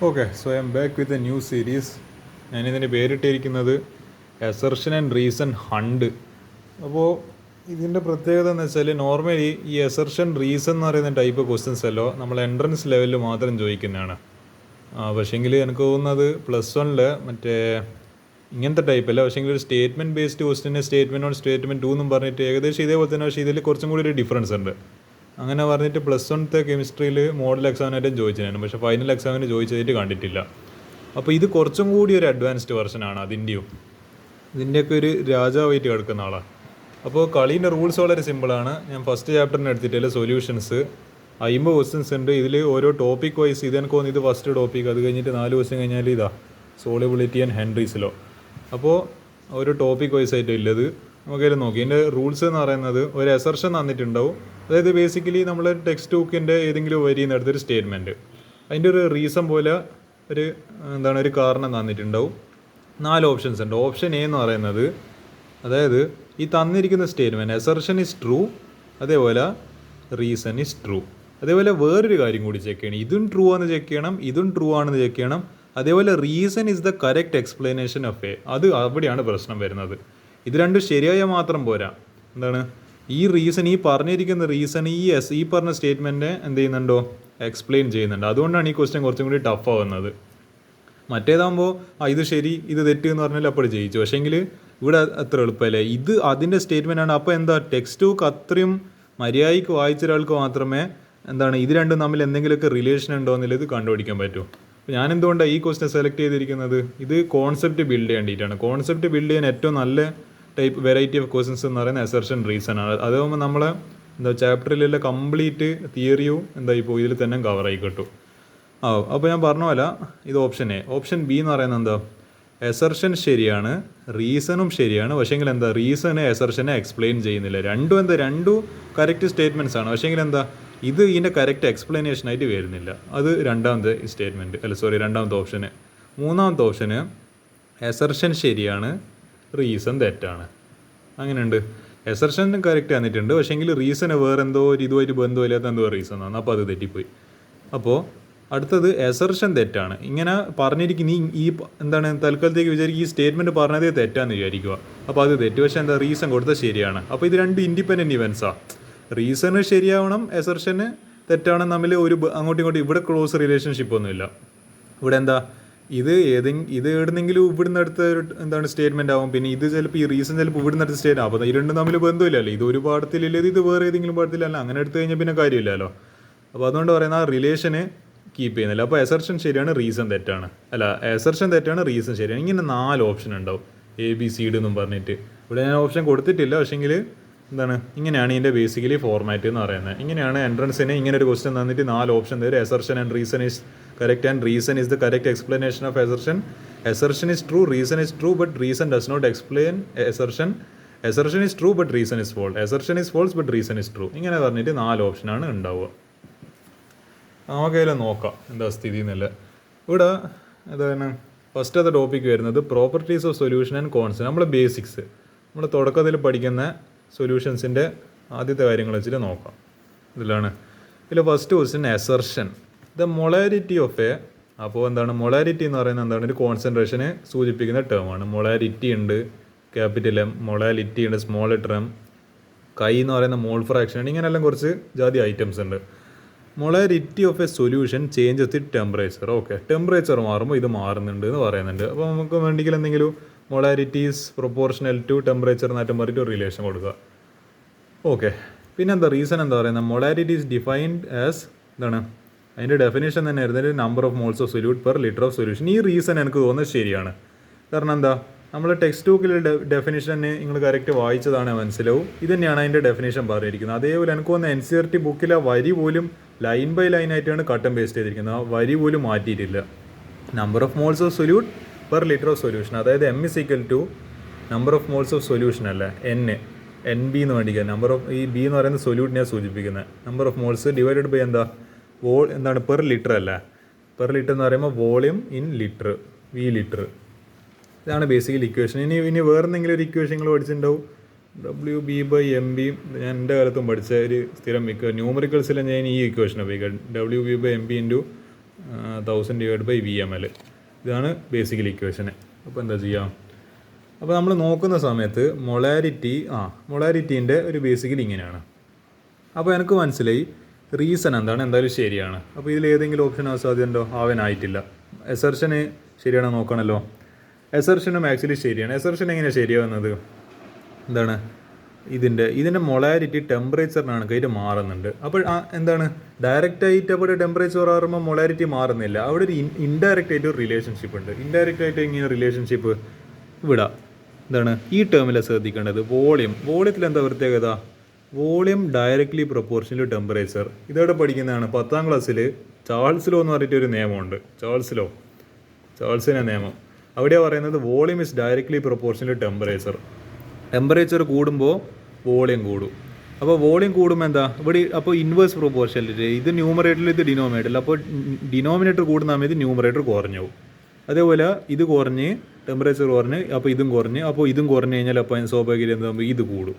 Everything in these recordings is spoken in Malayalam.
Okay, so I'm back with a new series. ഞാനിതിൻ്റെ പേരിട്ടിരിക്കുന്നത് എസർഷൻ ആൻഡ് റീസൺ ഹണ്ട്. അപ്പോൾ ഇതിൻ്റെ പ്രത്യേകത എന്ന് വെച്ചാൽ നോർമലി ഈ എസർഷൻ റീസൺ എന്ന് പറയുന്ന ടൈപ്പ് ക്വസ്റ്റ്യൻസ് അല്ലോ നമ്മൾ എൻട്രൻസ് ലെവലിൽ മാത്രം ചോദിക്കുന്നതാണ്. പക്ഷേങ്കിൽ എനിക്ക് തോന്നുന്നത് +1 മറ്റേ ഇങ്ങനത്തെ ടൈപ്പല്ല, പക്ഷേങ്കിൽ ഒരു statement based question statement 1 statement 2 എന്നും പറഞ്ഞിട്ട് ഏകദേശം ഇതേപോലെ തന്നെ, പക്ഷേ ഇതിൽ കുറച്ചും കൂടി ഒരു ഡിഫറൻസ് ഉണ്ട്. അങ്ങനെ പറഞ്ഞിട്ട് +1 കെമിസ്ട്രിയിൽ മോഡൽ എക്സാമിനായിട്ടും ചോദിച്ചതാണ്, പക്ഷേ ഫൈനൽ എക്സാമിന് ചോദിച്ചതായിട്ട് കണ്ടിട്ടില്ല. അപ്പോൾ ഇത് കുറച്ചും കൂടി ഒരു അഡ്വാൻസ്ഡ് വെർഷനാണ് ഇതിൻ്റെയൊക്കെ ഒരു രാജാവായിട്ട് കിടക്കുന്ന ആളാണ്. അപ്പോൾ കളീൻ്റെ റൂൾസ് വളരെ സിമ്പിളാണ്. ഞാൻ ഫസ്റ്റ് ചാപ്റ്ററിന് എടുത്തിട്ടില്ല സൊല്യൂഷൻസ് 50 ക്വസ്റ്റ്യൻസ് ഉണ്ട്. ഇതിൽ ഓരോ ടോപ്പിക് വൈസ് ഇത് എനിക്ക് തോന്നുന്നു ഇത് ഫസ്റ്റ് ടോപ്പിക്, അത് കഴിഞ്ഞിട്ട് 4 ക്വസ്റ്റ്യൻ കഴിഞ്ഞാൽ ഇതാ സോളിബിലിറ്റി ആൻഡ് ഹെൻറീസ് ലോ. അപ്പോൾ ഓരോ ടോപ്പിക് വൈസ് ആയിട്ട് ഉള്ളത് നമുക്കതിൽ നോക്കി. ഇതിൻ്റെ റൂൾസ് എന്ന് പറയുന്നത് ഒരു എസർഷൻ തന്നിട്ടുണ്ടാവും, അതായത് ബേസിക്കലി നമ്മൾ ടെക്സ്റ്റ് ബുക്കിൻ്റെ ഏതെങ്കിലും വരിയിൽ നിന്ന് എടുത്തൊരു സ്റ്റേറ്റ്മെൻറ്റ്, അതിൻ്റെ ഒരു റീസൺ പോലെ ഒരു കാരണം തന്നിട്ടുണ്ടാവും. 4 ഓപ്ഷൻസ് ഉണ്ട്. ഓപ്ഷൻ എ എന്ന് പറയുന്നത്, അതായത് ഈ തന്നിരിക്കുന്ന സ്റ്റേറ്റ്മെൻറ്റ് എസർഷൻ ഇസ് ട്രൂ, അതേപോലെ റീസൺ ഇസ് ട്രൂ. അതേപോലെ വേറൊരു കാര്യം കൂടി ചെക്ക് ചെയ്യണം, ഇതും ട്രൂ ആണെന്ന് ചെക്ക് ചെയ്യണം, ഇതും ട്രൂ ആണെന്ന് ചെക്ക് ചെയ്യണം. അതേപോലെ reason is the correct explanation of A, അത് അവിടെയാണ് പ്രശ്നം വരുന്നത്. ഇത് രണ്ടും ശരിയായ മാത്രം പോരാ. ഈ റീസൺ, ഈ പറഞ്ഞിരിക്കുന്ന റീസൺ ഈ പറഞ്ഞ സ്റ്റേറ്റ്മെൻറ്റ് എന്ത് ചെയ്യുന്നുണ്ടോ, എക്സ്പ്ലെയിൻ ചെയ്യുന്നുണ്ട്. അതുകൊണ്ടാണ് ഈ ക്വസ്റ്റ്യൻ കുറച്ചും കൂടി ടഫ് ആവുന്നത്. മറ്റേതാകുമ്പോൾ ഇത് ശരി ഇത് തെറ്റ് എന്ന് പറഞ്ഞാൽ അപ്പോൾ ജയിച്ചു. പക്ഷേങ്കിൽ ഇവിടെ അത്ര എളുപ്പമല്ലേ, ഇത് അതിൻ്റെ സ്റ്റേറ്റ്മെൻ്റ് ആണ്. അപ്പോൾ എന്താ, ടെക്സ്റ്റ് ബുക്ക് അത്രയും മര്യാദയ്ക്ക് വായിച്ച ഒരാൾക്ക് മാത്രമേ ഇത് രണ്ടും തമ്മിൽ എന്തെങ്കിലുമൊക്കെ റിലേഷൻ ഉണ്ടോ എന്നുള്ളത് കണ്ടുപിടിക്കാൻ പറ്റൂ. അപ്പോൾ ഞാൻ എന്തുകൊണ്ടാണ് ഈ ക്വസ്റ്റ്യൻ സെലക്ട് ചെയ്തിരിക്കുന്നത്, ഇത് കോൺസെപ്റ്റ് ബിൽഡ് ചെയ്യേണ്ടിയിട്ടാണ്. കോൺസെപ്റ്റ് ബിൽഡ് ചെയ്യാൻ ഏറ്റവും നല്ല ടൈപ്പ് വെറൈറ്റി ഓഫ് ക്വസ്റ്റ്യൻസ് എന്ന് പറയുന്നത് എസർഷൻ റീസൺ ആണ്. അതാകുമ്പോൾ നമ്മളെ ചാപ്റ്ററിലുള്ള കംപ്ലീറ്റ് തിയറിയും ഇപ്പോൾ ഇതിൽ തന്നെ കവർ ആയി കിട്ടും. അപ്പോൾ ഞാൻ പറഞ്ഞ പോലെ ഇത് ഓപ്ഷൻ എ. ഓപ്ഷൻ ബി എന്ന് പറയുന്നത് എസർഷൻ ശരിയാണ്, റീസണും ശരിയാണ്, പക്ഷേങ്കിൽ റീസണ് എസർഷനെ എക്സ്പ്ലെയിൻ ചെയ്യുന്നില്ല. രണ്ടും കറക്റ്റ് സ്റ്റേറ്റ്മെൻറ്റ്സ് ആണ്. പക്ഷേങ്കിൽ ഇത് ഇതിൻ്റെ കറക്റ്റ് എക്സ്പ്ലനേഷൻ ആയിട്ട് വരുന്നില്ല. അത് രണ്ടാമത്തെ ഓപ്ഷന്. മൂന്നാമത്തെ ഓപ്ഷന് എസർഷൻ ശരിയാണ്, റീസൺ തെറ്റാണ്. അങ്ങനെയുണ്ട്. എസർഷൻ കറക്റ്റ് തന്നിട്ടുണ്ട്, പക്ഷേങ്കിൽ റീസണ് വേറെന്തോ ഇതുമായിട്ട് ബന്ധമില്ലാത്ത എന്തോ റീസൺ ആണ്, അപ്പോൾ അത് തെറ്റിപ്പോയി. അപ്പോൾ അടുത്തത് എസർഷൻ തെറ്റാണ്. ഇങ്ങനെ പറഞ്ഞിരിക്കുന്ന ഈ തൽക്കാലത്തേക്ക് വിചാരിക്കും ഈ സ്റ്റേറ്റ്മെൻറ്റ് പറഞ്ഞതേ തെറ്റാന്ന് വിചാരിക്കുക. അപ്പോൾ അത് തെറ്റ്, പക്ഷേ റീസൺ കൊടുത്താൽ ശരിയാണ്. അപ്പോൾ ഇത് രണ്ട് ഇൻഡിപെൻഡൻറ്റ് ഇവൻസാണ്. റീസണ് ശരിയാവണം, എസർഷന് തെറ്റാവണം, തമ്മിൽ അങ്ങോട്ടും ഇങ്ങോട്ടും ഇവിടെ ക്ലോസ് റിലേഷൻഷിപ്പ് ഒന്നുമില്ല. ഇവിടെ ഇത് എവിടുന്നെങ്കിലും ഇവിടുന്ന് അടുത്ത ഒരു സ്റ്റേറ്റ്മെൻറ്റ് ആവും. പിന്നെ ഇത് ചിലപ്പോൾ ഈ റീസൺ ചിലപ്പോൾ ഇവിടുന്ന് അടുത്ത സ്റ്റേറ്റ് ആവും. അപ്പോൾ ഈ രണ്ടും തമ്മിൽ ബന്ധമില്ലല്ലോ. ഇത് ഒരു പാഠത്തിലില്ലത് ഇത് വേറെ ഏതെങ്കിലും പാഠത്തിലല്ല. അങ്ങനെ എടുത്തു കഴിഞ്ഞാൽ പിന്നെ കാര്യമില്ലല്ലോ. അപ്പോൾ അതുകൊണ്ട് പറയുന്ന ആ റിലേഷന് കീപ്പ് ചെയ്യുന്നില്ല. അപ്പോൾ എസർഷൻ ശരിയാണ്, റീസൺ തെറ്റാണ്. എസർഷൻ തെറ്റാണ്, റീസൺ ശരിയാണ്. ഇങ്ങനെ 4 ഓപ്ഷൻ ഉണ്ടാവും, ABCD എന്നും പറഞ്ഞിട്ട്. ഇവിടെ ഞാൻ ഓപ്ഷൻ കൊടുത്തിട്ടില്ല, പക്ഷേങ്കിൽ ഇങ്ങനെയാണ് ഇതിൻ്റെ ബേസിക്കലി ഫോർമാറ്റ് എന്ന് പറയുന്നത്. ഇങ്ങനെയാണ് എൻട്രൻസിന് ഇങ്ങനെ ഒരു ക്വസ്റ്റ്യൻ തന്നിട്ട് 4 ഓപ്ഷൻ തരും. Assertion and reason is correct and reason is the correct explanation of assertion. Assertion is true, reason is true, but reason does not explain assertion. Assertion is true but reason is false. Assertion is false but reason is true. ഇങ്ങനെ പറഞ്ഞിട്ട് 4 ഓപ്ഷനാണ് ഉണ്ടാവുക. നമുക്കതിൽ നോക്കാം എന്താ സ്ഥിതി എന്നല്ല. ഇവിടെ ഫസ്റ്റത്തെ ടോപ്പിക്ക് വരുന്നത് properties of solution and concept. നമ്മളെ ബേസിക്സ്, നമ്മൾ തുടക്കത്തിൽ പഠിക്കുന്ന സൊല്യൂഷൻസിൻ്റെ ആദ്യത്തെ കാര്യങ്ങൾ വെച്ചിട്ട് നോക്കാം. ഇതിൽ first question assertion the molarity of A. അപ്പോൾ മൊളാരിറ്റി എന്ന് പറയുന്നത് ഒരു കോൺസെൻട്രേഷനെ സൂചിപ്പിക്കുന്ന ടേമാണ്. മൊളാരിറ്റി ഉണ്ട്, ക്യാപിറ്റൽ M. മൊളാലിറ്റി ഉണ്ട്, സ്മോൾ ലെറ്റർ M. കൈ എന്ന് പറയുന്ന മോൾ ഫ്രാക്ഷൻ ഉണ്ട്. ഇങ്ങനെയെല്ലാം കുറച്ച് ജാതി ഐറ്റംസ് ഉണ്ട്. Molarity of a solution change with temperature. Okay, temperature മാറുമ്പോൾ ഇത് മാറുന്നുണ്ട് എന്ന് പറയുന്നുണ്ട്. അപ്പോൾ നമുക്ക് വേണമെങ്കിൽ എന്തെങ്കിലും മൊളാരിറ്റീസ് പ്രൊപ്പോർഷണൽ ടു ടെമ്പറേച്ചർ എന്നായിട്ടും പറഞ്ഞിട്ട് റിലേഷൻ കൊടുക്കുക. ഓക്കെ, പിന്നെ റീസൺ പറയുന്നത് മൊളാരിറ്റി ഈസ് ഡിഫൈൻഡ് ആസ് അതിൻ്റെ ഡെഫിനേഷൻ തന്നെ വരുന്നത് number of moles of solute per litre of solution. ഈ റീസൺ എനിക്ക് തോന്നുന്നത് ശരിയാണ്. കാരണം നമ്മൾ ടെക്സ്റ്റ് ബുക്കിലെ ഡെഫിനേഷൻ നിങ്ങൾ കറക്റ്റ് വായിച്ചതാണ് മനസ്സിലാവും. ഇത് തന്നെയാണ് അതിൻ്റെ ഡെഫിനേഷൻ പറഞ്ഞിരിക്കുന്നത്. അതേപോലെ എനിക്ക് തോന്നുന്നു NCERT ബുക്കിലെ വരി പോലും ലൈൻ ബൈ ലൈൻ ആയിട്ടാണ് കട്ട് ആൻഡ് പേസ്റ്റ് ചെയ്തിരിക്കുന്നത്. ആ വരി പോലും മാറ്റിയിട്ടില്ല. Number of moles of solute per litre of solution, അതായത് M is equal to number of moles of solution അല്ല NB എന്ന് വേണ്ടിക്കുക. നമ്പർ ഓഫ് ഈ B എന്ന് പറയുന്നത് സൊല്യൂട്ടിനെ സൂചിപ്പിക്കുന്നത്. Number of moles divided by per litre അല്ല. പെർ ലിറ്റർ എന്ന് പറയുമ്പോൾ volume in litre, V litre. ഇതാണ് ബേസിക്കൽ ഇക്വേഷൻ. ഇനി വേറെ എന്തെങ്കിലും ഒരു ഇക്വേഷൻ നിങ്ങൾ പഠിച്ചിട്ടുണ്ടാവും, WB/MB. ഞാൻ എൻ്റെ കാലത്തും പഠിച്ച ഒരു സ്ഥിരം ന്യൂമറിക്കൽസിൽ ഞാൻ ഈ ഇക്വേഷൻ ഉപയോഗിക്കാം. WB/MB 1000/VmL. ഇതാണ് ബേസിക്കലി ഇക്വേഷന്. അപ്പോൾ എന്താ ചെയ്യാം? അപ്പോൾ നമ്മൾ നോക്കുന്ന സമയത്ത് മൊളാരിറ്റീൻ്റെ ഒരു ബേസിക്കലി ഇങ്ങനെയാണ്. അപ്പോൾ എനിക്ക് മനസ്സിലായി റീസൺ എന്താണ്, എന്തായാലും ശരിയാണ്. അപ്പോൾ ഇതിൽ ഏതെങ്കിലും ഓപ്ഷൻ സാധ്യതയുണ്ടോ? ആവാനായിട്ടില്ല. എസർഷന് ശരിയാണോ നോക്കണമല്ലോ. എസർഷനും ആക്ച്വലി ശരിയാണ്. എസർഷൻ എങ്ങനെയാണ് ശരിയാവുന്നത്? എന്താണ് ഇതിൻ്റെ മൊളാരിറ്റി ടെമ്പറേച്ചറിനാണ് കയറ്റി മാറുന്നുണ്ട്. അപ്പോൾ എന്താണ് ഡയറക്റ്റായിട്ട് അവിടെ ടെമ്പറേച്ചർ മാറുമ്പോൾ മൊളാരിറ്റി മാറുന്നില്ല. അവിടെ ഒരു ഇൻഡയറക്റ്റ് ആയിട്ട് ഒരു റിലേഷൻഷിപ്പ് ഉണ്ട്. ഇൻഡയറക്റ്റ് ആയിട്ട് ഇങ്ങനെ റിലേഷൻഷിപ്പ് ഇവിടെ എന്താണ് ഈ ടേമിലാണ് ശ്രദ്ധിക്കേണ്ടത്. വോളിയത്തിൽ എന്താ പ്രത്യേകത? Volume directly proportional to temperature. ഇതോടെ പഠിക്കുന്നതാണ് 10ാം ക്ലാസ്സിൽ ചാൾസ് ലോ എന്ന് പറഞ്ഞിട്ട് ഒരു നിയമമുണ്ട്. ചാൾസിൻ്റെ നിയമം. അവിടെയാണ് പറയുന്നത് volume is directly proportional to temperature കൂടുമ്പോൾ വോളിയം കൂടും. അപ്പോൾ വോളിയം കൂടുമ്പോൾ എന്താ ഇവിടെ അപ്പോൾ ഇൻവേഴ്സ് പ്രൊപ്പോർഷനിലിട്ട് ഇത് ന്യൂമറേറ്ററിൽ ഇത് ഡിനോമിനേറ്ററിൽ. അപ്പോൾ ഡിനോമിനേറ്റർ കൂടുന്ന സമയത്ത് ന്യൂമറേറ്റർ കുറഞ്ഞു പോകും. അതേപോലെ ഇത് കുറഞ്ഞ് ടെമ്പറേച്ചർ കുറഞ്ഞ് അപ്പോൾ ഇതും കുറഞ്ഞ് കഴിഞ്ഞാൽ അപ്പോൾ സ്വാഭാവികമായിട്ട് എന്താകുമ്പോൾ ഇത് കൂടും.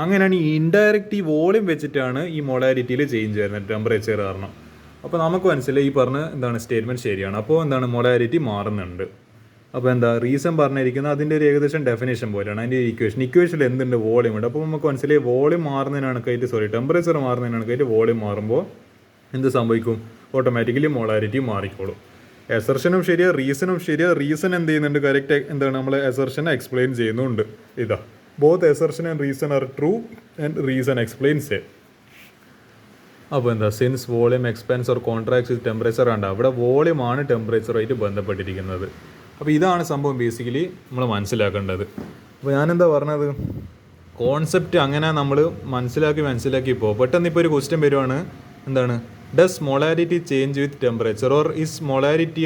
അങ്ങനെയാണ് ഈ ഇൻഡയറക്റ്റ് ഈ വോളിയം വെച്ചിട്ടാണ് ഈ മൊളാരിറ്റിയിൽ ചേഞ്ച് വരുന്നത് ടെമ്പറേച്ചർ കാരണം. അപ്പോൾ നമുക്ക് മനസ്സിലായി ഈ പറഞ്ഞ എന്താണ് സ്റ്റേറ്റ്മെൻറ്റ് ശരിയാണ്. അപ്പോൾ എന്താണ് മൊളാരിറ്റി മാറുന്നുണ്ട്. അപ്പോൾ എന്താ റീസൺ പറഞ്ഞിരിക്കുന്നത് അതിൻ്റെ ഒരു ഏകദേശം ഡെഫിനേഷൻ പോലെയാണ്. അതിൻ്റെ ഇക്വേഷനിൽ എന്തുണ്ട്? വോളിയം ഉണ്ട്. അപ്പോൾ നമുക്ക് മനസ്സിലായി വോളിയം മാറുന്നതിനാണ് ടെമ്പറേച്ചർ മാറുന്നതിനാണ് വോളിയം മാറുമ്പോൾ എന്ത് സംഭവിക്കും? ഓട്ടോമാറ്റിക്കലി മൊളാരിറ്റി മാറിക്കോളും. എസർഷനും ശരിയാണ്, റീസണും ശരിയാണ്. റീസൺ എന്ത് ചെയ്യുന്നുണ്ട്? കറക്റ്റ് എന്താണ് നമ്മൾ എസർഷനെ എക്സ്പ്ലെയിൻ ചെയ്യുന്നുണ്ട്. ഇതാ both assertion and reason are true and reason explains A. അപ്പോൾ എന്താ since volume expands or contracts with temperature ആണ്. അവിടെ വോളിയമാണ് ടെമ്പറേച്ചറുമായിട്ട് ബന്ധപ്പെട്ടിരിക്കുന്നത്. അപ്പോൾ ഇതാണ് സംഭവം ബേസിക്കലി നമ്മൾ മനസ്സിലാക്കേണ്ടത്. അപ്പോൾ ഞാനെന്താ പറഞ്ഞത്, കോൺസെപ്റ്റ് അങ്ങനെ നമ്മൾ മനസ്സിലാക്കി ഇപ്പോൾ പെട്ടെന്ന് ഇപ്പോൾ ഒരു ക്വസ്റ്റ്യൻ വരുവാണ്, എന്താണ് does molarity change with temperature or is molarity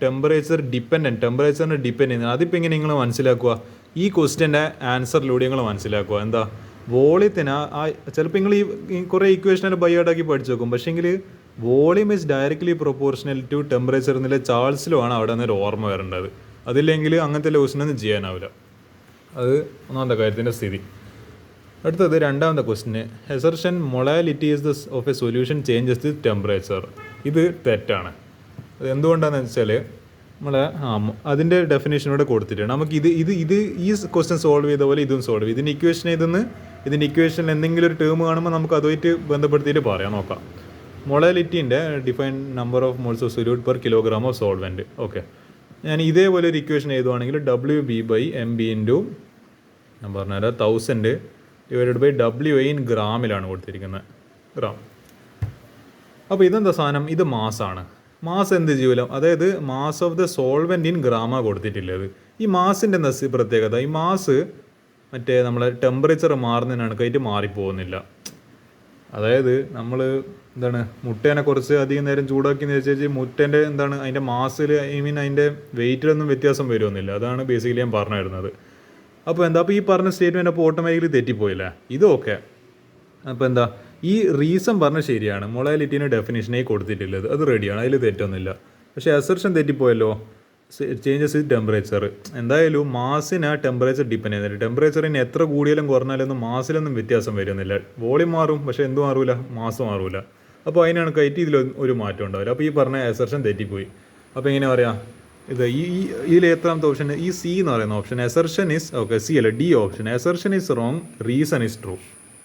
ടെമ്പറേച്ചറിനെ ഡിപ്പെൻഡ് ചെയ്യുന്നത്. അതിപ്പോൾ എങ്ങനെ നിങ്ങൾ മനസ്സിലാക്കുക? ഈ ക്വസ്റ്റ്യൻ്റെ ആൻസറിലൂടെ നിങ്ങൾ മനസ്സിലാക്കുക. എന്താ വോളിയത്തിന് ചിലപ്പോൾ നിങ്ങൾ ഈ കുറേ ഇക്വേഷനെ ബൈഹാർട്ടാക്കി പഠിച്ചു നോക്കും. പക്ഷേങ്കിൽ volume is directly proportional to temperature എന്നുള്ള ചാൾസിലുമാണ് അവിടെ നിന്നൊരു ഓർമ്മ വരേണ്ടത്. അതില്ലെങ്കിൽ അങ്ങനത്തെ ക്വസ്റ്റ്യനൊന്നും ചെയ്യാനാവില്ല. അത് ഒന്നാമത്തെ കാര്യത്തിൻ്റെ സ്ഥിതി. അടുത്തത് രണ്ടാമത്തെ ക്വസ്റ്റ്യന് assertion molality is of a solution changes the temperature. ഇത് തെറ്റാണ്. അത് എന്തുകൊണ്ടാണെന്ന് വെച്ചാൽ നമ്മളെ അതിൻ്റെ ഡെഫിനേഷനോടെ കൊടുത്തിട്ടുണ്ട്. നമുക്ക് ഇത് ഈ ക്വസ്റ്റ്യൻ സോൾവ് ചെയ്ത പോലെ ഇതും സോൾവ് ചെയ്യും. ഇതിൻ്റെ ഇക്വേഷനിൽ എന്തെങ്കിലും ഒരു ടേം കാണുമ്പോൾ നമുക്ക് അതുമായിട്ട് ബന്ധപ്പെടുത്തിയിട്ട് പറയാം. നോക്കാം. മൊളാലിറ്റീൻ്റെ define number of moles of solute per kilogram of solvent. Okay, ഞാൻ ഇതേപോലെ ഒരു ഇക്വേഷൻ എഴുതുവാണെങ്കിൽ WB/MB ഇൻറ്റു ഞാൻ പറഞ്ഞുതരാം 1000 ഡിവൈഡഡ് ബൈ WI ഇൻ ഗ്രാമിലാണ് കൊടുത്തിരിക്കുന്നത്. ഗ്രാം. അപ്പോൾ ഇതെന്താ സാധനം? ഇത് മാസാണ്. മാസ് എന്ത് ചെയ്യൂല, അതായത് mass of the solvent in ഗ്രാമ കൊടുത്തിട്ടില്ലത്. ഈ മാസിൻ്റെ എന്താ പ്രത്യേകത? ഈ മാസ് മറ്റേ നമ്മളെ ടെമ്പറേച്ചർ മാറുന്നതിനാണ് കയറ്റി മാറിപ്പോകുന്നില്ല. അതായത് നമ്മൾ എന്താണ് മുട്ടേനെ കുറച്ച് അധികം നേരം ചൂടാക്കിയെന്ന് വെച്ചാൽ മുട്ടേൻ്റെ എന്താണ് അതിൻ്റെ മാസിൽ അതിൻ്റെ വെയിറ്റിലൊന്നും വ്യത്യാസം വരുമൊന്നുമില്ല. അതാണ് ബേസിക്കലി ഞാൻ പറഞ്ഞു തരുന്നത്. അപ്പോൾ എന്താ ഈ പറഞ്ഞ സ്റ്റേറ്റ്മെൻറ്റ് അപ്പോൾ ഓട്ടോമാറ്റിക്കലി തെറ്റിപ്പോയില്ലേ? ഇത് ഓക്കെ. അപ്പോൾ എന്താ ഈ റീസൺ പറഞ്ഞ ശരിയാണ്. മൊളാലിറ്റീൻ്റെ ഡെഫിനേഷനായി കൊടുത്തിട്ടുള്ളത് അത് റെഡിയാണ്, അതിൽ തെറ്റൊന്നുമില്ല. പക്ഷേ അസർഷൻ തെറ്റിപ്പോയല്ലോ. Changes with temperature. എന്തായാലും മാസിന് ടെമ്പറേച്ചർ ഡിപ്പെൻഡ് ചെയ്യുന്നില്ല. ടെമ്പറേച്ചറിന് എത്ര കൂടിയാലും കുറഞ്ഞാലൊന്നും മാസിലൊന്നും വ്യത്യാസം വരുന്നില്ല. വോളിയം മാറും, പക്ഷേ എന്ത് മാറൂല? മാസ് മാറൂല. അപ്പോൾ അതിനാണ് കയറ്റി ഇതിൽ ഒരു മാറ്റം ഉണ്ടാവില്ല. അപ്പോൾ ഈ പറഞ്ഞ അസർഷൻ തെറ്റിപ്പോയി. അപ്പോൾ എങ്ങനെ പറയാം? ഇത് ഇതിൽ എത്രാമത്തെ ഓപ്ഷൻ? ഈ സി എന്ന് പറയുന്ന option assertion is okay, C അല്ല D option. Assertion is wrong, reason is true.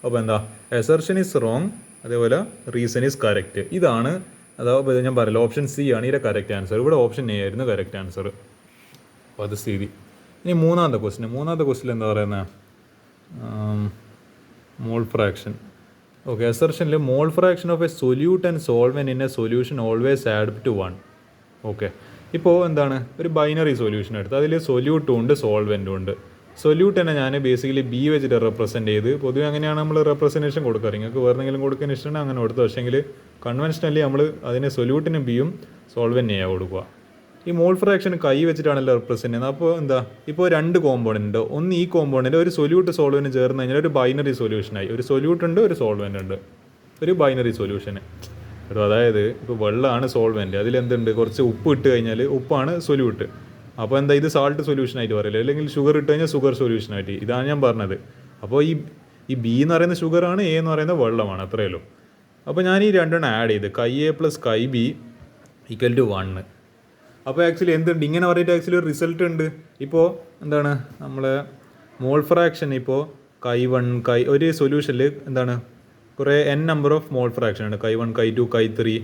അപ്പോൾ എന്താ അസർഷൻ ഇസ് റോങ്, അതേപോലെ റീസൺ ഇസ് കറക്റ്റ്. ഇതാണ് അതായത് ഞാൻ പറയില്ല, ഓപ്ഷൻ സി ആണ് ഇതിൻ്റെ കറക്റ്റ് ആൻസർ. ഇവിടെ ഓപ്ഷൻ എ ആയിരുന്നു കറക്റ്റ് ആൻസർ. അപ്പോൾ അത് സ്ഥിതി. ഇനി മൂന്നാമത്തെ ക്വസ്റ്റ്യൻ എന്താ പറയുന്നത്? Mole fraction. ഓക്കെ, അസർഷനിൽ mole fraction of a solute and solvent in a solution always add to 1. Okay, ഇപ്പോൾ എന്താണ് ഒരു ബൈനറി സൊല്യൂഷൻ എടുത്ത് അതിൽ സൊല്യൂട്ടും ഉണ്ട് സോൾവെൻറ്റും ഉണ്ട്. സൊല്യൂട്ട് തന്നെ ഞാൻ ബേസിക്കലി ബി വെച്ചിട്ട് റെപ്രസെൻറ്റ് ചെയ്ത്, പൊതുവെ അങ്ങനെയാണ് നമ്മൾ റെപ്രസെൻറ്റേഷൻ കൊടുക്കാറ്. നിങ്ങൾക്ക് വേറെ എന്തെങ്കിലും കൊടുക്കാൻ ഇഷ്ടമാണ് അങ്ങനെ കൊടുത്തു. പക്ഷേങ്കിൽ കൺവെൻഷനലി നമ്മൾ അതിന് സൊല്യൂട്ടിന് ബിയും സോൾവെൻറ്റ് എ കൊടുക്കുക. ഈ മോൾ ഫ്രാക്ഷൻ കൈ വെച്ചിട്ടാണല്ലോ റെപ്രസെൻറ്റ് ചെയ്യുന്നത്. അപ്പോൾ എന്താ ഇപ്പോൾ രണ്ട് കോമ്പോണൻ്റ്, ഒന്ന് ഈ കോമ്പോണൻ്റ് ഒരു സൊല്യൂട്ട് സോൾവെൻറ്റ് ചേർന്ന് കഴിഞ്ഞാൽ ഒരു ബൈനറി സൊല്യൂഷനായി. ഒരു സൊല്യൂട്ട് ഉണ്ട്, ഒരു സോൾവെൻ്റ് ഉണ്ട്, ഒരു ബൈനറി സൊല്യൂഷന്. അതായത് ഇപ്പോൾ വെള്ളമാണ് സോൾവെൻറ്റ്, അതിലെന്തുണ്ട് കുറച്ച് ഉപ്പ് ഇട്ട് കഴിഞ്ഞാൽ ഉപ്പാണ് സൊല്യൂട്ട്. അപ്പോൾ എന്താ ഇത് സാൾട്ട് സൊല്യൂഷനായിട്ട് പറയില്ല, അല്ലെങ്കിൽ ഷുഗർ ഇട്ട് കഴിഞ്ഞാൽ ഷുഗർ സൊല്യൂഷനായിട്ട്. ഇതാണ് ഞാൻ പറഞ്ഞത്. അപ്പോൾ ഈ ബി എന്ന് പറയുന്ന ഷുഗറാണ്, എ എന്ന് പറയുന്നത് വെള്ളമാണ്, അത്രയേ ഉള്ളൂ. അപ്പോൾ ഞാൻ ഈ രണ്ടെണ്ണം ആഡ് ചെയ്ത് chi A plus chi B equal to 1. അപ്പോൾ ആക്ച്വലി എന്തുണ്ട് ഇങ്ങനെ പറഞ്ഞിട്ട് ആക്ച്വലി ഒരു റിസൾട്ട് ഉണ്ട്. ഇപ്പോൾ എന്താണ് നമ്മൾ മോൾ ഫ്രാക്ഷൻ ഇപ്പോൾ കൈ1 ഒരു സൊല്യൂഷനിൽ എന്താണ് കുറേ n number of mole fraction ഉണ്ട്, കൈ1 കൈ2 കൈ3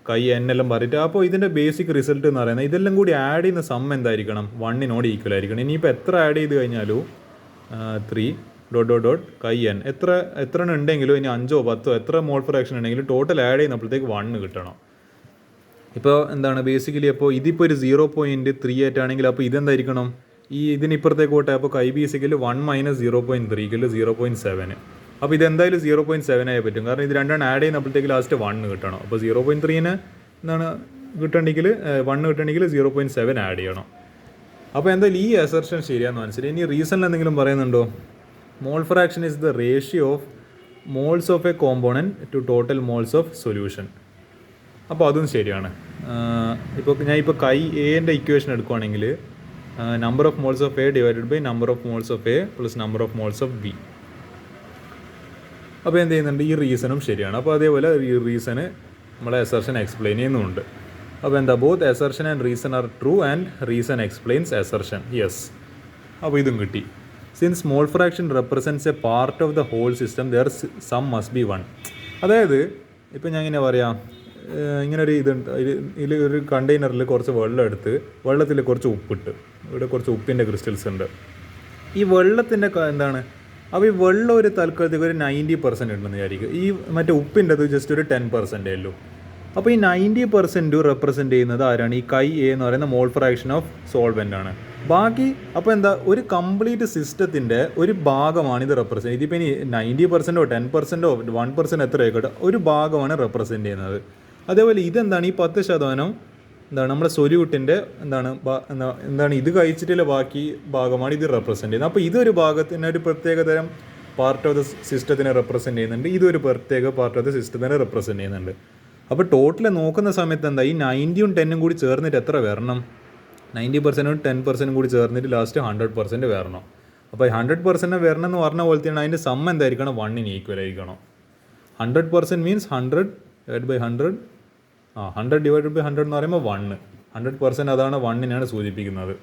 കൈn എല്ലാം പറഞ്ഞിട്ട്. അപ്പോൾ ഇതിൻ്റെ ബേസിക് റിസൾട്ട് എന്ന് പറയുന്നത് ഇതെല്ലാം കൂടി ആഡ് ചെയ്യുന്ന സം എന്തായിരിക്കണം, 1 ഈക്വൽ ആയിരിക്കണം. ഇനിയിപ്പോൾ എത്ര ആഡ് ചെയ്ത് കഴിഞ്ഞാലും 3 ... കൈn എത്ര ഉണ്ടെങ്കിലും ഇനി 5 or 10 എത്ര മോൾ ഫ്രാക്ഷൻ ഉണ്ടെങ്കിലും ടോട്ടൽ ആഡ് ചെയ്യുന്നപ്പോഴത്തേക്ക് 1 കിട്ടണം. ഇപ്പോൾ എന്താണ് ബേസിക്കലി അപ്പോൾ ഇതിപ്പോൾ ഒരു 0.38 ആണെങ്കിൽ അപ്പോൾ ഇതെന്തായിരിക്കണം, ഈ ഇതിനിപ്പുറത്തേക്ക് പോട്ടെ. അപ്പോൾ കൈ ബി സിക്കൽ 1 - 0.3 = 0.7. അപ്പോൾ ഇതെന്തായാലും 0.7 ആയി പറ്റും, കാരണം ഇത് രണ്ടാണ് ആഡ് ചെയ്യുന്നപ്പോഴത്തേക്ക് ലാസ്റ്റ് 1 കിട്ടണം. അപ്പോൾ 0.3 എന്താണ് കിട്ടണമെങ്കിൽ 1 കിട്ടണമെങ്കിൽ 0.7 ആഡ് ചെയ്യണം. അപ്പോൾ എന്തായാലും ഈ അസർഷൻ ശരിയാണെന്ന് മനസ്സിലായി. ഇനി റീസണിൽ എന്തെങ്കിലും പറയുന്നുണ്ടോ? Mole fraction is the ratio of moles of a component to total moles of solution. അപ്പോൾ അതും ശരിയാണ്. ഇപ്പോൾ കൈ എൻ്റെ ഇക്വേഷൻ എടുക്കുകയാണെങ്കിൽ number of moles of A divided by number of moles of A plus number of moles of B. അപ്പോൾ എന്ത് ചെയ്യുന്നുണ്ട്, ഈ റീസണും ശരിയാണ്. അപ്പോൾ അതേപോലെ ഈ റീസണ് നമ്മളെ അസർഷൻ എക്സ്പ്ലെയിൻ ചെയ്യുന്നുമുണ്ട്. അപ്പോൾ എന്താ, both assertion and reason are true and reason explains assertion. Yes, അപ്പോൾ ഇതും കിട്ടി. Since mole fraction represents a part of the whole system their sum must be 1. അതായത് ഇപ്പോൾ ഞാൻ ഇങ്ങനെ പറയാം, ഇങ്ങനെ ഒരു ഇതുണ്ട്, ഇതിൽ ഒരു കണ്ടെയ്നറിൽ കുറച്ച് വെള്ളം എടുത്ത് വെള്ളത്തിൽ കുറച്ച് ഉപ്പിട്ട്, ഇവിടെ കുറച്ച് ഉപ്പിൻ്റെ ക്രിസ്റ്റൽസ് ഉണ്ട്. ഈ വെള്ളത്തിൻ്റെ എന്താണ്, അപ്പോൾ ഈ വെള്ളം ഒരു തൽക്കാലത്തേക്ക് ഒരു 90% ഉണ്ടെന്ന് വിചാരിക്കും. ഈ മറ്റേ ഉപ്പിൻ്റെ അത് ജസ്റ്റ് ഒരു 10% ഉള്ളൂ. അപ്പോൾ ഈ 90% റെപ്രസെൻറ്റ് ചെയ്യുന്നത് ആരാണ്, ഈ കൈ എ എന്ന് പറയുന്ന മോൾ ഫ്രാക്ഷൻ ഓഫ് സോൾവെൻ്റ് ആണ്. ബാക്കി അപ്പോൾ എന്താ, ഒരു കംപ്ലീറ്റ് സിസ്റ്റത്തിൻ്റെ ഒരു ഭാഗമാണ് ഇത് റെപ്രസെൻറ്റ്. ഇതിപ്പോൾ ഇനി 90% 10% 1% എത്ര ആയിക്കോട്ടെ, ഒരു ഭാഗമാണ് റെപ്രസെൻറ്റ് ചെയ്യുന്നത്. അതേപോലെ ഇതെന്താണ്, ഈ 10% എന്താണ് നമ്മുടെ സൊല്യൂട്ടിൻ്റെ എന്താണ് ഇത് കഴിച്ചിട്ടുള്ള ബാക്കി ഭാഗമാണ് ഇത് റെപ്രസെൻറ്റ് ചെയ്യുന്നത്. അപ്പോൾ ഇതൊരു ഭാഗത്തിന് ഒരു പ്രത്യേകതരം പാർട്ട് ഓഫ് ദ സിസ്റ്റത്തിനെ റെപ്രസെൻറ്റ് ചെയ്യുന്നുണ്ട്, ഇതൊരു പ്രത്യേക പാർട്ട് ഓഫ് ദ സിസ്റ്റത്തിനെ റെപ്രസെൻറ്റ് ചെയ്യുന്നുണ്ട്. അപ്പോൾ ടോട്ടൽ നോക്കുന്ന സമയത്ത് എന്താ, ഈ 90 ഉം 10 കൂടി ചേർന്നിട്ട് എത്ര വരണം, 90% 10% കൂടി ചേർന്നിട്ട് ലാസ്റ്റ് 100% വരണം. അപ്പോൾ 100% വരണം എന്ന് പറഞ്ഞ പോലെ തന്നെ അതിൻ്റെ സം എന്തായിരിക്കണം, 1 ഈക്വൽ ആയിരിക്കണം. 100% മീൻസ് 100 / 100 100 / 100 എന്ന് പറയുമ്പോൾ 1. 100% അതാണ് 1-നെയാണ് സൂചിപ്പിക്കുന്നത്.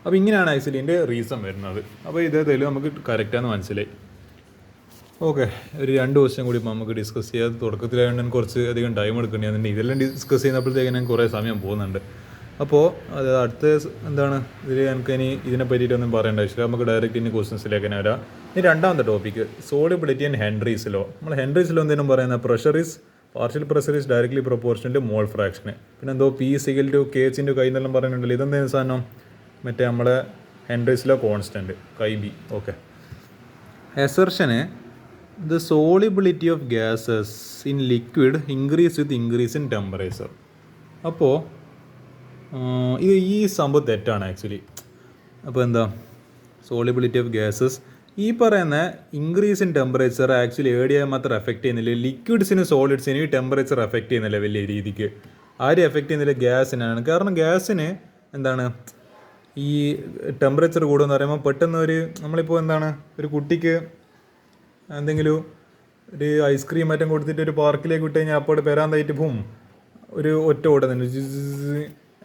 അപ്പോൾ ഇങ്ങനെയാണ് ആക്ച്വലി ഇതിൻ്റെ റീസൺ വരുന്നത്. അപ്പോൾ ഇതേതായാലും നമുക്ക് കറക്റ്റാന്ന് മനസ്സിലായി. ഓക്കെ, ഒരു 2 ക്വസ്റ്റ്യൻ കൂടി ഇപ്പോൾ നമുക്ക് ഡിസ്കസ് ചെയ്യാം. തുടക്കത്തിലായതുകൊണ്ട് എനിക്ക് കുറച്ച് അധികം ടൈം എടുക്കേണ്ടി, ഇതെല്ലാം ഡിസ്കസ് ചെയ്യുന്നപ്പോഴത്തേക്ക് ഞാൻ കുറേ സമയം പോകുന്നുണ്ട്. അപ്പോൾ അത് അടുത്ത എന്താണ് ഇതിൽ എനിക്ക് ഇനി ഇതിനെ പറ്റിയിട്ടൊന്നും പറയേണ്ട ആവശ്യമില്ല. നമുക്ക് ഡയറക്റ്റ് ഇനി ക്വസ്റ്റ്യൻസിലേക്ക് തന്നെ വരാം. ഇനി രണ്ടാമത്തെ topic solubility and Henry's law. നമ്മൾ ഹെൻറീസ് ലോ എന്തെങ്കിലും പറയുന്നത് partial pressure is directly proportional to mole ഫ്രാക്ഷന്. പിന്നെ എന്തോ P = KH × എന്നെല്ലാം പറയുന്നുണ്ടല്ലോ. ഇതെന്തെങ്കിലും സാധനം മറ്റേ നമ്മളെ ഹെൻറീസ് ലോ കോൺസ്റ്റൻറ്റ് കൈ ബി. ഓക്കെ, അസർഷന് the solubility of gases in liquid increase with increase in temperature. അപ്പോൾ ഈ സംഭവം തെറ്റാണ് ആക്ച്വലി. അപ്പോൾ എന്താ, സോളിബിലിറ്റി ഓഫ് ഗ്യാസസ് ഈ പറയുന്ന ഇൻക്രീസ് ഇൻ ടെമ്പറേച്ചർ ആക്ച്വലി ഏടിയാൽ മാത്രം എഫക്റ്റ് ചെയ്യുന്നില്ല. ലിക്വിഡ്സിനും സോളിഡ്സിനും ഈ ടെമ്പറേച്ചർ എഫക്റ്റ് ചെയ്യുന്നില്ല വലിയ രീതിക്ക്. ആരും എഫക്റ്റ് ചെയ്യുന്നില്ല, ഗ്യാസിനാണ്. കാരണം ഗ്യാസിന് എന്താണ് ഈ ടെമ്പറേച്ചർ കൂടുമെന്ന് പറയുമ്പോൾ പെട്ടെന്ന് നമ്മളിപ്പോൾ എന്താണ് ഒരു കുട്ടിക്ക് എന്തെങ്കിലും ഒരു ഐസ്ക്രീം മറ്റും കൊടുത്തിട്ട് ഒരു പാർക്കിലേക്ക് വിട്ട് കഴിഞ്ഞാൽ അപ്പോൾ പെരാന്തായിട്ട് പോവും, ഒരു ഒറ്റ ഓട്ടം തന്നെ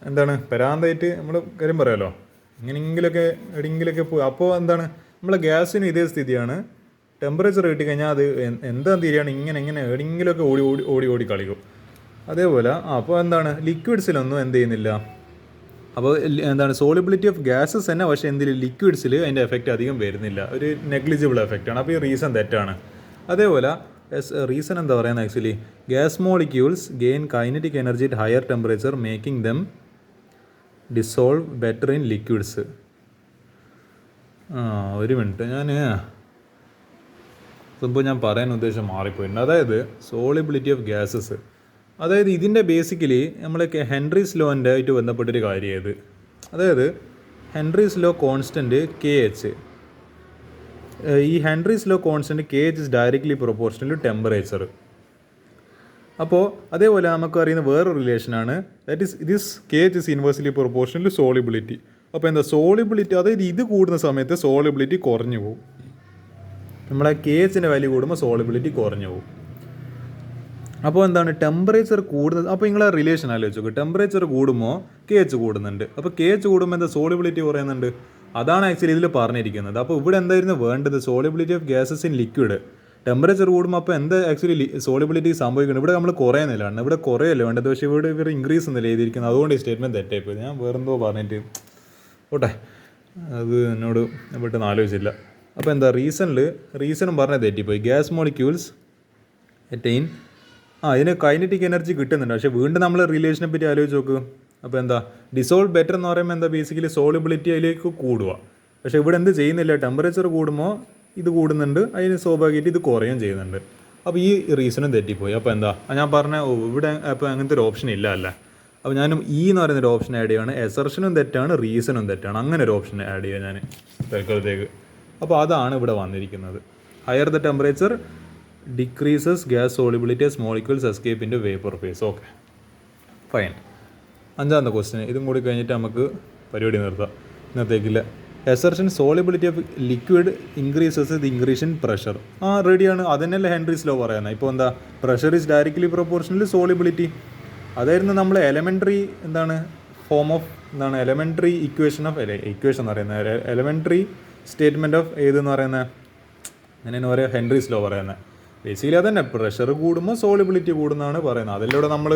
എന്താണ് പെരാന്തായിട്ട് നമ്മൾ കാര്യം പറയാമല്ലോ, എങ്ങനെയെങ്കിലുമൊക്കെ എവിടെയെങ്കിലുമൊക്കെ പോയി. അപ്പോൾ എന്താണ് നമ്മളെ ഗ്യാസിനും ഇതേ സ്ഥിതിയാണ്. ടെമ്പറേച്ചർ കിട്ടിക്കഴിഞ്ഞാൽ അത് എന്താ തീരുകയാണ്, ഇങ്ങനെ എവിടെയെങ്കിലുമൊക്കെ ഓടി കളിക്കും. അതേപോലെ അപ്പോൾ എന്താണ് ലിക്വിഡ്സിലൊന്നും എന്ത് ചെയ്യുന്നില്ല. അപ്പോൾ എന്താണ് സോളിബിലിറ്റി ഓഫ് ഗ്യാസസ് തന്നെ, പക്ഷേ എന്തെങ്കിലും ലിക്വിഡ്സിൽ അതിൻ്റെ എഫക്റ്റ് അധികം വരുന്നില്ല, ഒരു നെഗ്ലിജിബിൾ എഫക്റ്റാണ്. അപ്പോൾ ഈ റീസൺ തെറ്റാണ്. അതേപോലെ റീസൺ എന്താ പറയുന്നത്, actually gas molecules gain kinetic energy at higher temperature making them dissolve better in liquids. ഒരു മിനിറ്റ്, ഞാൻ പറയാൻ ഉദ്ദേശം മാറിപ്പോയിട്ടുണ്ട്. അതായത് സോളിബിലിറ്റി ഓഫ് ഗ്യാസസ്, അതായത് ഇതിൻ്റെ ബേസിക്കലി നമ്മൾ ഹെൻറീസ് ലോൻ്റെ ആയിട്ട് ബന്ധപ്പെട്ടൊരു കാര്യം ഇത്. അതായത് ഹെൻറീസ് ലോ കോൺസ്റ്റൻറ്റ് KH, ഈ Henry's law constant KH is directly proportional to temperature. അപ്പോൾ അതേപോലെ നമുക്ക് അറിയുന്ന വേറൊരു റിലേഷനാണ്, that is this KH is inversely proportional to solubility. അപ്പോൾ എന്താ സോളിബിലിറ്റി, അതായത് ഇത് കൂടുന്ന സമയത്ത് സോളിബിലിറ്റി കുറഞ്ഞു പോകും. നമ്മളെ KHൻ്റെ വാല്യൂ കൂടുമ്പോൾ സോളിബിലിറ്റി കുറഞ്ഞു പോകും. അപ്പോൾ എന്താണ് ടെമ്പറേച്ചർ കൂടുന്നത്. അപ്പോൾ നിങ്ങളെ റിലേഷൻ ആലോചിച്ച് നോക്കുക. ടെമ്പറേച്ചർ കൂടുമ്പോൾ കെ എച്ച് കൂടുന്നുണ്ട്. അപ്പോൾ കെ എച്ച് കൂടുമ്പോൾ എന്താ സോളിബിലിറ്റി കുറയുന്നുണ്ട്. അതാണ് ആക്ച്വലി ഇതിൽ പറഞ്ഞിരിക്കുന്നത്. അപ്പോൾ ഇവിടെ എന്തായിരുന്നു വേണ്ടത്, solubility of gases in liquid. Temperature കൂടുമ്പോൾ അപ്പോൾ എന്താ ആക്ച്വലി സോളിബിലിറ്റി സംഭവിക്കുന്നത്. ഇവിടെ നമ്മൾ കുറയുന്നില്ലാണ്, ഇവിടെ കുറയല്ലേ വേണ്ടത്. പക്ഷേ ഇവിടെ ഇവർ ഇൻക്രീസ് എന്നല്ലേ എഴുതിയിരിക്കുന്നത്. അതുകൊണ്ട് ഈ സ്റ്റേറ്റ്മെൻറ്റ് തെറ്റായിപ്പോയി. ഞാൻ വേറെന്തോ പറഞ്ഞിട്ട് ഓട്ടെ, അത് എന്നോട് പെട്ടെന്ന് ആലോചിച്ചില്ല. അപ്പോൾ എന്താ റീസണും പറഞ്ഞത് തെറ്റിപ്പോയി. ഗ്യാസ് മോളിക്യൂൾസ് അറ്റൈൻ ഇതിന് കൈനറ്റിക് എനർജി കിട്ടുന്നുണ്ട്. പക്ഷേ വീണ്ടും നമ്മൾ റിലേഷനെ പറ്റി ആലോചിച്ച് നോക്ക്. അപ്പോൾ എന്താ ഡിസോൾവ് ബെറ്റർ എന്ന് പറയുമ്പോൾ എന്താ ബേസിക്കലി സോളിബിലിറ്റി അതിലേക്ക് കൂടുക. പക്ഷേ ഇവിടെ എന്ത് ചെയ്യുന്നില്ല, ടെമ്പറേച്ചർ കൂടുമ്പോൾ ഇത് കൂടുന്നുണ്ട്, അതിന് സ്വാഭാവികമായിട്ട് ഇത് കുറയുകയും ചെയ്യുന്നുണ്ട്. അപ്പോൾ ഈ റീസണും തെറ്റിപ്പോയി. അപ്പോൾ എന്താ ഞാൻ പറഞ്ഞ ഇവിടെ അപ്പോൾ അങ്ങനത്തെ ഒരു ഓപ്ഷൻ ഇല്ല അല്ലേ. അപ്പോൾ ഞാനും എന്ന് പറയുന്നൊരു ഓപ്ഷൻ ആഡ് ചെയ്യുകയാണ്. എസർഷനും തെറ്റാണ്, റീസണും തെറ്റാണ്. അങ്ങനെ ഒരു ഓപ്ഷൻ ആഡ് ചെയ്യുക ഞാൻ തൽക്കാലത്തേക്ക്. അപ്പോൾ അതാണ് ഇവിടെ വന്നിരിക്കുന്നത്. Higher the temperature decreases gas solubility as molecules escape into vapour phase. Okay fine. അഞ്ചാമത്തെ ക്വസ്റ്റ്യൻ ഇതും കൂടി കഴിഞ്ഞിട്ട് നമുക്ക് പരിപാടി നിർത്താം. ഇന്നത്തേക്കില്ല. Assertion solubility of liquid increases the increase in pressure. റെഡിയാണ്. അതന്നെയല്ലേ ഹെൻറീസ് ലോ പറയുന്നത്. ഇപ്പോൾ എന്താ pressure is directly proportional solubility. അതായിരുന്നു നമ്മൾ elementary form of elementary equation എന്ന് പറയുന്നത്, എലമെൻ്ററി സ്റ്റേറ്റ്മെൻറ്റ് ഓഫ് ഏതെന്ന് പറയുന്നത് അങ്ങനെയാണ് പറയുക, ഹെൻറീസ് ലോ പറയുന്നത്. ബേസിക്കലി അതന്നെ, പ്രഷർ കൂടുമ്പോൾ സോളിബിലിറ്റി കൂടുന്നതാണ് പറയുന്നത്. അതിലൂടെ നമ്മൾ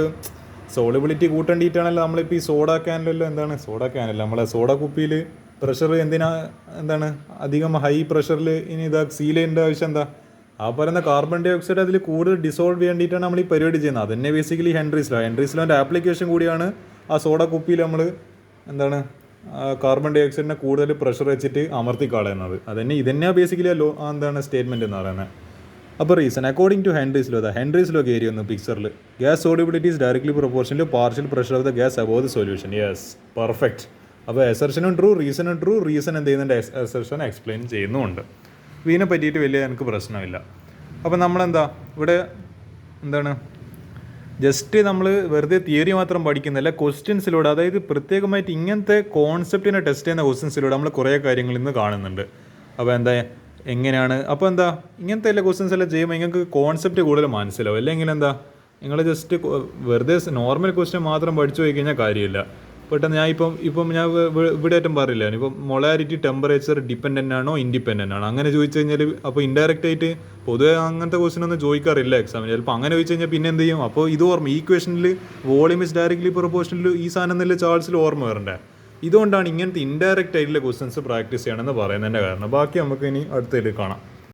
സോളിബിലിറ്റി കൂട്ടേണ്ടിയിട്ടാണല്ലോ നമ്മളിപ്പോൾ ഈ സോഡ ക്യാനിലല്ലോ സോഡ ക്യാനല്ല നമ്മളെ സോഡ കുപ്പിയിൽ പ്രഷർ അധികം ഹൈ പ്രഷറിൽ ഇനി സീൽ ചെയ്യേണ്ട ആവശ്യം എന്താ. പറയുന്ന കാർബൺ ഡൈ ഓക്സൈഡ് അതിൽ കൂടുതൽ ഡിസോൾവ് ചെയ്യേണ്ടിയിട്ടാണ് നമ്മൾ ഈ പരിപാടി ചെയ്യുന്നത്. അതന്നെ ബേസിക്കലി ഹെൻറീസ് ലോൻ്റെ ആപ്ലിക്കേഷൻ കൂടിയാണ് ആ സോഡ കുപ്പിയിൽ നമ്മൾ കാർബൺ ഡൈ ഓക്സൈഡിനെ കൂടുതൽ പ്രഷർ വെച്ചിട്ട് അമർത്തി കളയുന്നത്. ഇതന്നെയാണ് ബേസിക്കലി സ്റ്റേറ്റ്മെൻറ്റ് എന്ന് പറയുന്നത്. അപ്പോൾ reason according to Henry's law, Henry's law കയറി വന്നു പിക്ചറിൽ. Gas solubility is directly proportional to partial pressure of the gas above the solution. Yes, perfect. അപ്പോൾ എസർഷനും ട്രൂ, റീസണും ട്രൂ. റീസൺ എന്ത് ചെയ്യുന്നുണ്ട്, എസർഷൻ എക്സ്പ്ലെയിൻ ചെയ്യുന്നുമുണ്ട്. ഇതിനെ പറ്റിയിട്ട് വലിയ എനിക്ക് പ്രശ്നമില്ല. അപ്പോൾ നമ്മളെന്താ ഇവിടെ ജസ്റ്റ് നമ്മൾ വെറുതെ തിയറി മാത്രം പഠിക്കുന്നില്ല, ക്വസ്റ്റ്യൻസിലൂടെ, അതായത് പ്രത്യേകമായിട്ട് ഇങ്ങനത്തെ കോൺസെപ്റ്റിനെ ടെസ്റ്റ് ചെയ്യുന്ന ക്വസ്റ്റ്യൻസിലൂടെ നമ്മൾ കുറേ കാര്യങ്ങൾ ഇന്ന് കാണുന്നുണ്ട്. അപ്പോൾ എങ്ങനെയാണ് ഇങ്ങനത്തെ എല്ലാ ക്വസ്റ്റ്യൻസ് എല്ലാം ചെയ്യുമ്പോൾ നിങ്ങൾക്ക് കോൺസെപ്റ്റ് കൂടുതൽ മനസ്സിലാവും. അല്ലെങ്കിൽ നിങ്ങൾ ജസ്റ്റ് വെറുതെ നോർമൽ ക്വസ്റ്റ്യൻ മാത്രം പഠിച്ചു പോയി കഴിഞ്ഞാൽ കാര്യമില്ല. പെട്ടെന്ന് ഞാൻ ഞാൻ ഇവിടെ ആയിട്ടും പറയില്ല, ഇപ്പം മൊളാരിറ്റി ടെമ്പറേച്ചർ ഡിപ്പെൻഡൻ്റ് ആണോ ഇൻഡിപെൻഡൻ്റ് ആണോ അങ്ങനെ ചോദിച്ചു കഴിഞ്ഞാൽ അപ്പോൾ ഇൻഡയറക്റ്റ് ആയിട്ട് പൊതുവെ അങ്ങനത്തെ ക്വസ്റ്റ്യൻ ഒന്നും ചോദിക്കാറില്ല എക്സാമിന്. ചിലപ്പോൾ അങ്ങനെ ചോദിച്ചു കഴിഞ്ഞാൽ പിന്നെ എന്ത് ചെയ്യും, അപ്പോൾ ഇത് ഓർമ്മ, ഈ ക്വസ്റ്റനിൽ വോളിയം ഇസ് ഡയറക്ട്ലി പ്രൊപ്പോർഷണൽ ഈ സാധനം എന്നല്ല ചാൾസിൽ ഓർമ്മ വരണ്ടേ. ഇതുകൊണ്ടാണ് ഇങ്ങനത്തെ ഇൻഡയറക്റ്റ് ആയിട്ടുള്ള ക്വസ്റ്റ്യൻസ് പ്രാക്ടീസ് ചെയ്യണമെന്ന് പറയുന്നതിൻ്റെ കാരണം. ബാക്കി നമുക്ക് ഇനി അടുത്തതിൽ കാണാം.